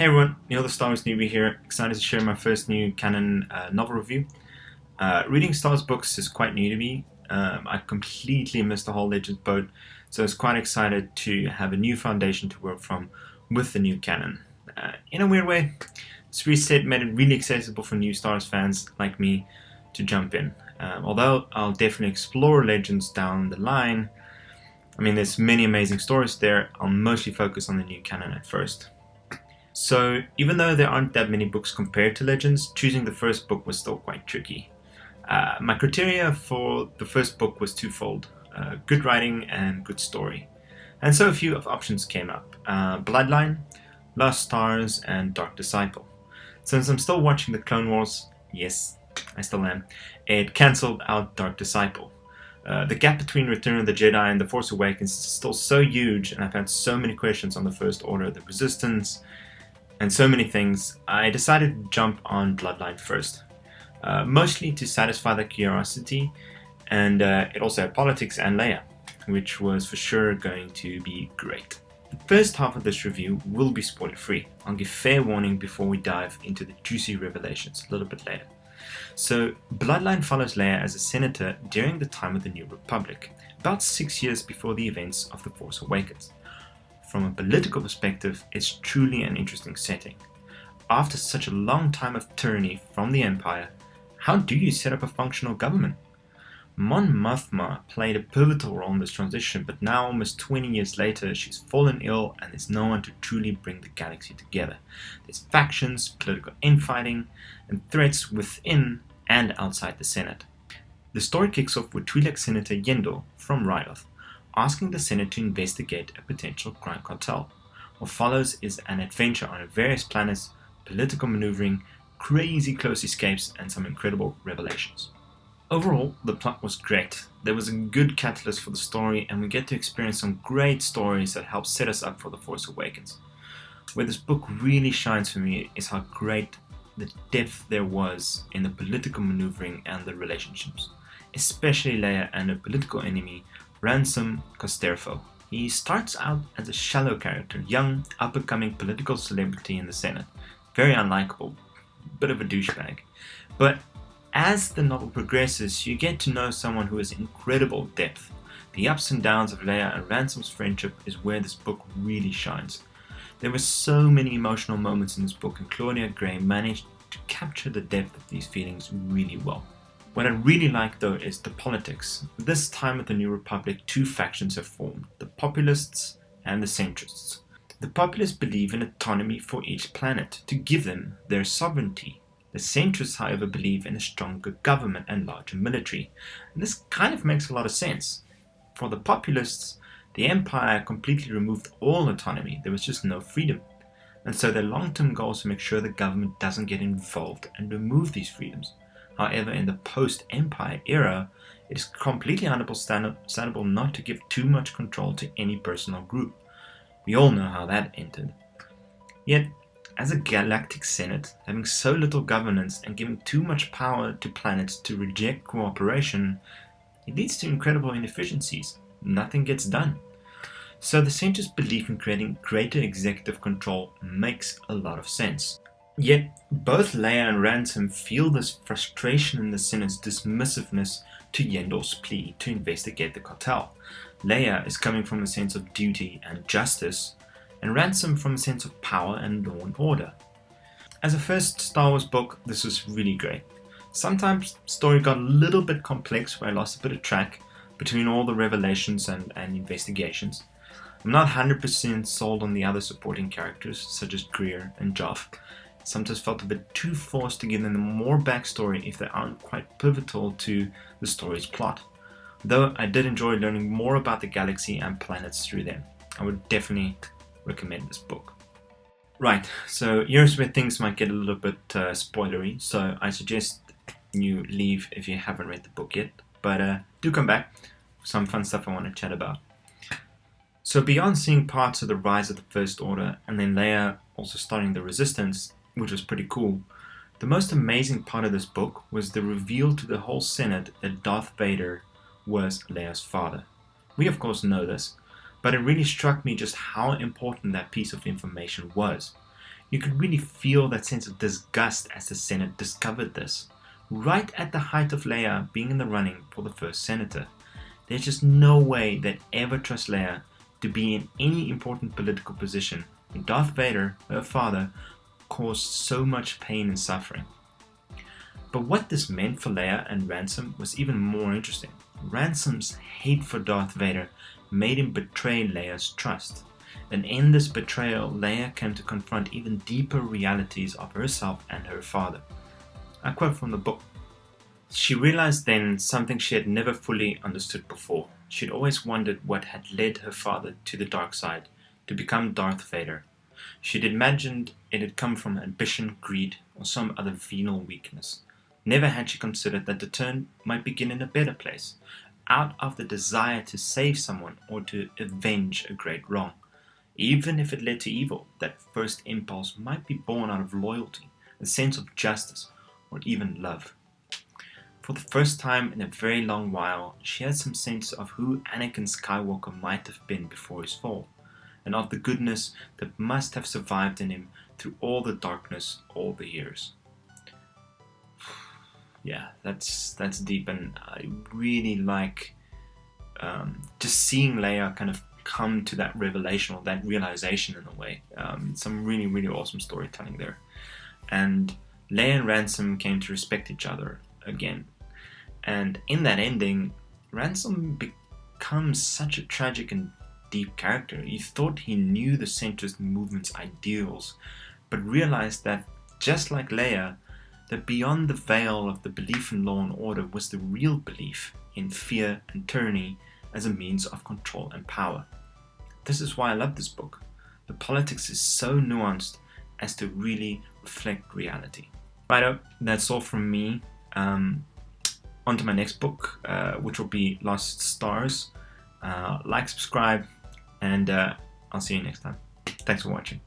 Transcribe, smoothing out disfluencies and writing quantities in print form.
Hey everyone, Neil the Star Wars Newbie here, excited to share my first new canon novel review. Reading Star Wars books is quite new to me. I completely missed the whole Legends boat, so I was quite excited to have a new foundation to work from with the new canon. In a weird way, this reset made it really accessible for new Star Wars fans like me to jump in. Although I'll definitely explore Legends down the line, there's many amazing stories there. I'll mostly focus on the new canon at first. So, even though there aren't that many books compared to Legends, choosing the first book was still quite tricky. My criteria for the first book was twofold: good writing and good story. And so a few options came up: Bloodline, Lost Stars, and Dark Disciple. Since I'm still watching the Clone Wars, yes, I still am, it cancelled out Dark Disciple. The gap between Return of the Jedi and The Force Awakens is still so huge, and I've had so many questions on the First Order, the Resistance, and so many things. I decided to jump on Bloodline first, mostly to satisfy the curiosity, and it also had politics and Leia, which was for sure going to be great. The first half of this review will be spoiler free. I'll give fair warning before we dive into the juicy revelations a little bit later. So, Bloodline follows Leia as a senator during the time of the New Republic, about 6 years before the events of The Force Awakens. From a political perspective, it's truly an interesting setting. After such a long time of tyranny from the Empire, how do you set up a functional government? Mon Mothma played a pivotal role in this transition, but now almost 20 years later, she's fallen ill and there's no one to truly bring the galaxy together. There's factions, political infighting, and threats within and outside the Senate. The story kicks off with Twi'lek Senator Yendor from Ryloth, asking the Senate to investigate a potential crime cartel. What follows is an adventure on various planets, political maneuvering, crazy close escapes, and some incredible revelations. Overall, the plot was great. There was a good catalyst for the story, and we get to experience some great stories that help set us up for The Force Awakens. Where this book really shines for me is how great the depth there was in the political maneuvering and the relationships, especially Leia and her political enemy, Ransom Casterfo. He starts out as a shallow character, young, up-and-coming political celebrity in the Senate. Very unlikable, bit of a douchebag. But as the novel progresses, you get to know someone who has incredible depth. The ups and downs of Leia and Ransom's friendship is where this book really shines. There were so many emotional moments in this book, and Claudia Gray managed to capture the depth of these feelings really well. What I really like though is the politics. This time at the New Republic, two factions have formed: the Populists and the Centrists. The Populists believe in autonomy for each planet to give them their sovereignty. The Centrists, however, believe in a stronger government and larger military. And this kind of makes a lot of sense. For the Populists, the Empire completely removed all autonomy. There was just no freedom. And so their long-term goal is to make sure the government doesn't get involved and remove these freedoms. However, in the post-Empire era, it is completely understandable not to give too much control to any person or group. We all know how that ended. Yet, as a galactic senate, having so little governance and giving too much power to planets to reject cooperation, it leads to incredible inefficiencies. Nothing gets done. So the Centrist belief in creating greater executive control makes a lot of sense. Yet, both Leia and Ransom feel this frustration in the Senate's dismissiveness to Yendor's plea to investigate the cartel. Leia is coming from a sense of duty and justice, and Ransom from a sense of power and law and order. As a first Star Wars book, this was really great. Sometimes the story got a little bit complex, where I lost a bit of track between all the revelations and investigations. I'm not 100% sold on the other supporting characters, such as Greer and Joff. Sometimes felt a bit too forced to give them more backstory if they aren't quite pivotal to the story's plot. Though I did enjoy learning more about the galaxy and planets through them. I would definitely recommend this book. Right, so here's where things might get a little bit spoilery, so I suggest you leave if you haven't read the book yet, but do come back for some fun stuff I want to chat about. So beyond seeing parts of the rise of the First Order and then Leia also starting the Resistance, which was pretty cool, the most amazing part of this book was the reveal to the whole Senate that Darth Vader was Leia's father. We of course know this, but it really struck me just how important that piece of information was. You could really feel that sense of disgust as the Senate discovered this, right at the height of Leia being in the running for the first senator. There's just no way they'd ever trust Leia to be in any important political position when Darth Vader, her father, caused so much pain and suffering. But what this meant for Leia and Ransom was even more interesting. Ransom's hate for Darth Vader made him betray Leia's trust. And in this betrayal, Leia came to confront even deeper realities of herself and her father. I quote from the book. She realized then something she had never fully understood before. She'd always wondered what had led her father to the dark side, to become Darth Vader. She'd imagined it had come from ambition, greed, or some other venal weakness. Never had she considered that the turn might begin in a better place, out of the desire to save someone or to avenge a great wrong. Even if it led to evil, that first impulse might be born out of loyalty, a sense of justice, or even love. For the first time in a very long while, she had some sense of who Anakin Skywalker might have been before his fall, and of the goodness that must have survived in him through all the darkness, all the years. Yeah, that's deep, and I really like just seeing Leia kind of come to that revelation or that realization in a way. Some really, really awesome storytelling there. And Leia and Ransom came to respect each other again. And in that ending, Ransom becomes such a tragic and deep character. You thought he knew the centrist movement's ideals, but realized that, just like Leia, that beyond the veil of the belief in law and order was the real belief in fear and tyranny as a means of control and power. This is why I love this book. The politics is so nuanced as to really reflect reality. Righto, that's all from me. On to my next book, which will be Lost Stars. Like, subscribe, and I'll see you next time. Thanks for watching.